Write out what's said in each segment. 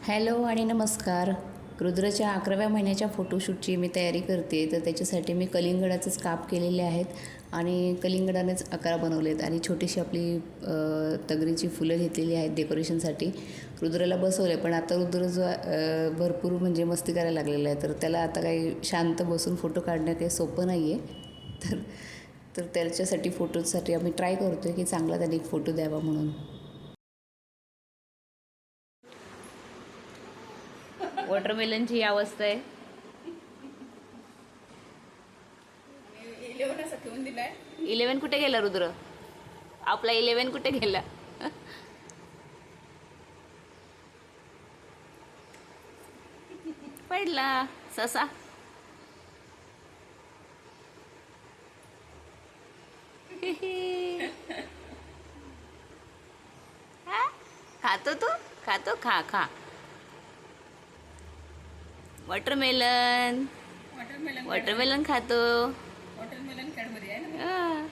Hello आणि नमस्कार. रुद्रच्या 11व्या महिन्याच्या फोटोशूटची मी तयारी करते, तर त्याच्यासाठी मी कलिंगडाचंच काप केलेले आहेत आणि कलिंगडानेच आकार बनवले आहेत आणि छोटीशी आपली तगरीची फुलं घेतलेली आहेत डेकोरेशनसाठी. रुद्रला बसवले, पण आता रुद्र जो भरपूर म्हणजे मस्ती करायला लागलेला आहे, तर त्याला आता काही शांत बसून फोटो काढणं काही सोपं नाही आहे. तर तर त्याच्यासाठी फोटोसाठी आम्ही ट्राय करतो आहे की चांगला त्याने एक फोटो द्यावा म्हणून. वॉटरमेलनची ही अवस्था आहे. 11 कुठे गेला रुद्र? आपला 11 कुठे गेला? पडला ससा. हा? खातो तू? खातो? खा खा. वॉटरमेलन वॉटरमेलन खातो. वॉटरमेलन कॅडबरी आहे ना.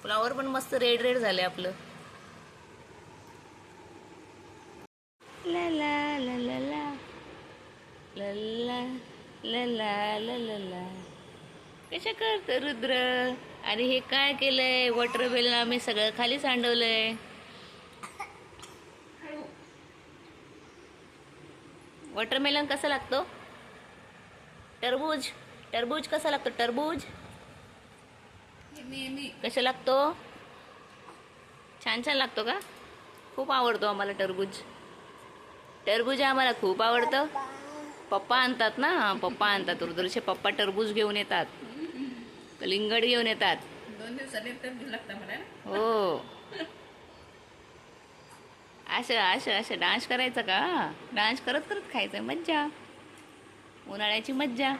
फ्लावर पण मस्त रेड रेड झाले आपलं. ला ला ला ला ला ला ला ला ला ला ला ला. कशा करतो रुद्र? आणि हे काय केलंय? वॉटरमेलन आम्ही सगळं खाली सांडवलंय. वॉटरमेलन कसा लागतो? टरबूज. टरबूज कसा लागतो? टरबूज कसा लागतो? छान छान लागतो का? खूप आवडतो आम्हाला टरबूज. टरबूज आम्हाला खूप आवडतं. पप्पा आणतात ना, पप्पा आणतात. रुद्रचे पप्पा टरबूज घेऊन येतात, कलिंगड घेऊन येतात. 2 दिवसांनी टरबूज लागतं मला. हो. असं असं असं डान्स करायचं का? डान्स करत करत खायचं. मज्जा, उन्हाळ्याची मज्जा.